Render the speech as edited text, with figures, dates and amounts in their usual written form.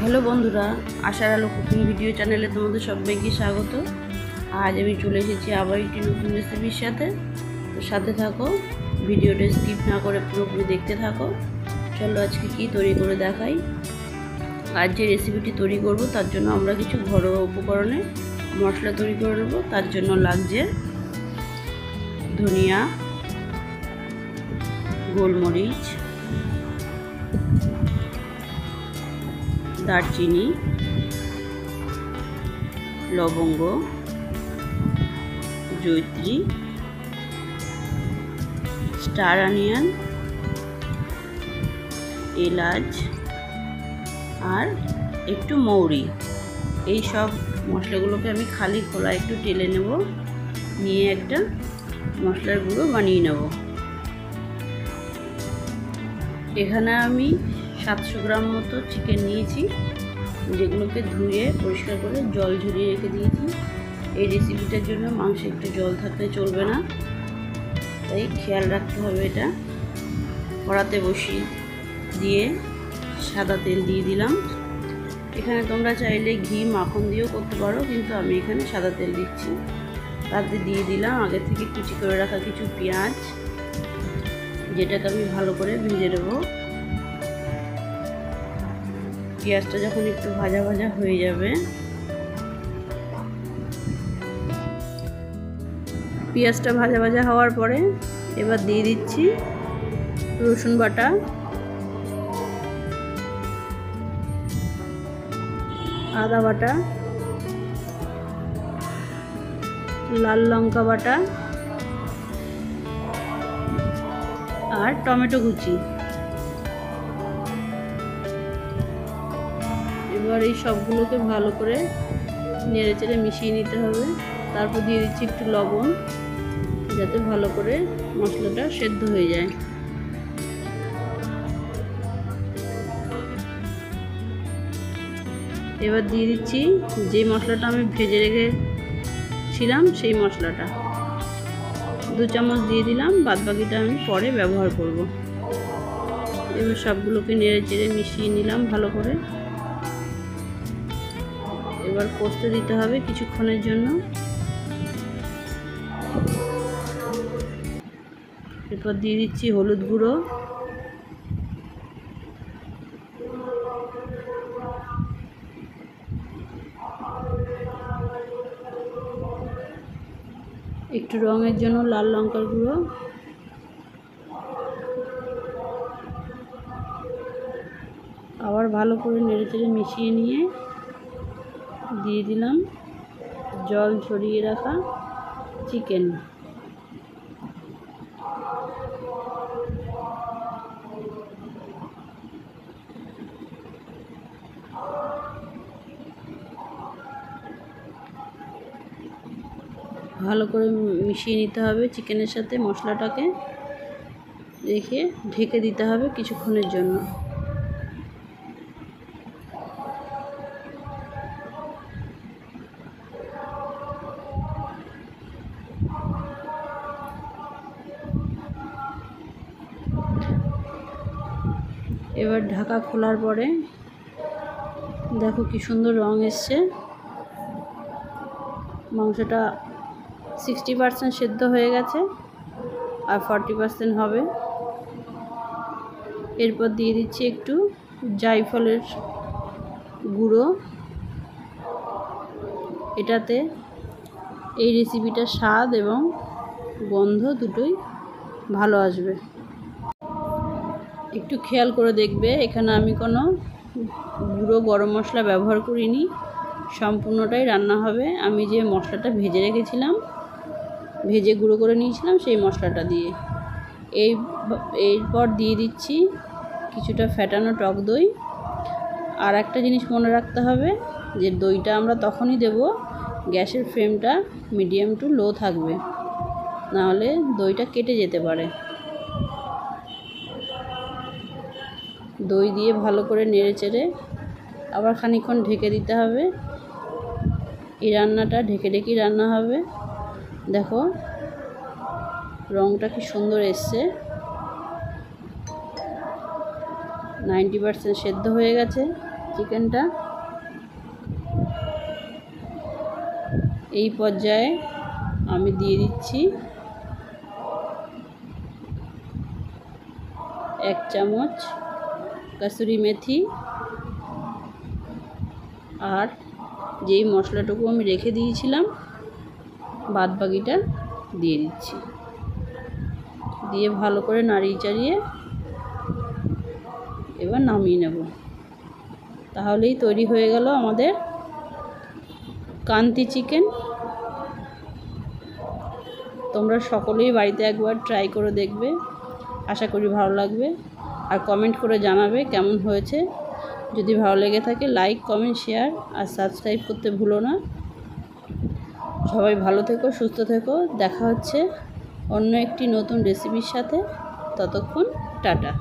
Hello বন্ধুরা, আশার আলো কুকিং ভিডিও চ্যানেলে তোমাদের সবাইকে স্বাগত। আজ আমি চলে এসেছি আবার একটি নতুন রেসিপির সাথে। তো সাথে থাকো, ভিডিওটা স্কিপ না করে পুরোপুরি দেখতে থাকো। চলো আজকে কি তৈরি করে দেখাই। আজ যে রেসিপিটি তৈরি করব তার জন্য আমরা কিছু ঘরোয়া উপকরণে মশলা তৈরি করে নেব। তার জন্য লাগছে ধনিয়া, গোলমরিচ, দারচিনি, লবঙ্গ, জয়িত্রী, স্টার অনিয়ন, এলাচ আর একটু মৌরি। এই সব মশলাগুলোকে আমি খালি খোলা একটু টেলে নেব, নিয়ে একটা মশলার গুঁড়ো বানিয়ে নেব। এখানে আমি 700 গ্রাম মতো চিকেন নিয়েছি, যেগুলোকে ধুয়ে পরিষ্কার করে জল ঝরিয়ে রেখে দিয়েছি। এই রেসিপিটার জন্য মাংসে একটু জল থাকলে চলবে না, তাই খেয়াল রাখতে হবে। এটা কড়াতে বসিয়ে দিয়ে সাদা তেল দিয়ে দিলাম। এখানে তোমরা চাইলে ঘি মাখন দিয়েও করতে পারো, কিন্তু আমি এখানে সাদা তেল দিচ্ছি। তাতে দিয়ে দিলাম আগে থেকে কুচি করে রাখা কিছু পেঁয়াজ, যেটাকে আমি ভালো করে ভেজে দেবো। পেঁয়াজটা যখন একটু ভাজা ভাজা হয়ে যাবে, পেঁয়াজটা ভাজা ভাজা হওয়ার পরে এবার দিয়ে দিচ্ছি রসুন বাটা, আদা বাটা, লাল লঙ্কা বাটা আর টমেটো কুচি। এবার এই সবগুলোকে ভালো করে নেড়ে চেড়ে মিশিয়ে নিতে হবে। তারপর দিয়ে দিচ্ছি একটু লবণ, যাতে ভালো করে মশলাটা সেদ্ধ হয়ে যায়। এবার দিয়ে দিচ্ছি যে মশলাটা আমি ভেজে রেখেছিলাম, সেই মশলাটা 2 চামচ দিয়ে দিলাম। বাদবাকিটা আমি পরে ব্যবহার করব। এবার সবগুলোকে নেড়ে চেড়ে মিশিয়ে নিলাম ভালো করে। এবার কষতে দিতে হবে কিছুক্ষণের জন্য। এরপর দিয়ে দিচ্ছি হলুদ গুঁড়ো, একটু রঙের জন্য লাল লঙ্কার গুঁড়ো, আবার ভালো করে নেড়ে চেড়ে মিশিয়ে নিয়ে দিয়ে দিলাম জল ঝরিয়ে রাখা চিকেন। ভালো করে মিশিয়ে নিতে হবে চিকেনের সাথে মশলাটাকে, রেখে ঢেকে দিতে হবে কিছুক্ষণের জন্য। এবার ঢাকা খোলার পরে দেখো কি সুন্দর রং এসছে। মাংসটা 60% সেদ্ধ হয়ে গেছে, আর 40% হবে। এরপর দিয়ে দিচ্ছি একটু জায়ফলের গুঁড়ো। এটাতে এই রেসিপিটার স্বাদ এবং গন্ধ দুটোই ভালো আসবে। একটু খেয়াল করে দেখবে, এখানে আমি কোনো গুঁড়ো গরম মশলা ব্যবহার করিনি, সম্পূর্ণটাই রান্না হবে আমি যে মশলাটা ভেজে রেখেছিলাম, ভেজে গুঁড়ো করে নিয়েছিলাম সেই মশলাটা দিয়ে। এরপর দিয়ে দিচ্ছি কিছুটা ফ্যাটানো টক দই। আর একটা জিনিস মনে রাখতে হবে, যে দইটা আমরা তখনই দেব গ্যাসের ফ্লেমটা মিডিয়াম টু লো থাকবে, নাহলে দইটা কেটে যেতে পারে। দই দিয়ে ভালো করে নেড়ে চেড়ে আবার খানিকক্ষণ ঢেকে দিতে হবে। এই রান্নাটা ঢেকে ঢেকেই রান্না হবে। দেখো রঙটা কি সুন্দর এসছে। 90% সেদ্ধ হয়ে গেছে। চিকেনটা। এই পর্যায়ে আমি দিয়ে দিচ্ছি 1 চামচ কাসুরি মেথি, আর যেই মশলাটুকু আমি রেখে দিয়েছিলাম বাদ বাকিটা দিয়ে দিচ্ছি। দিয়ে ভালো করে নাড়িয়ে চাড়িয়ে এবার নামিয়ে নেব। তাহলেই তৈরি হয়ে গেল আমাদের কান্তি চিকেন। তোমরা সকলেই বাড়িতে একবার ট্রাই করে দেখবে, আশা করি ভালো লাগবে। আর কমেন্ট করে জানাবে কেমন হয়েছে। যদি ভালো লেগে থাকে লাইক, কমেন্ট, শেয়ার আর সাবস্ক্রাইব করতে ভুলো না। সবাই ভালো থেকো, সুস্থ থেকো। দেখা হচ্ছে অন্য একটি নতুন রেসিপির সাথে। ততক্ষণ টাটা।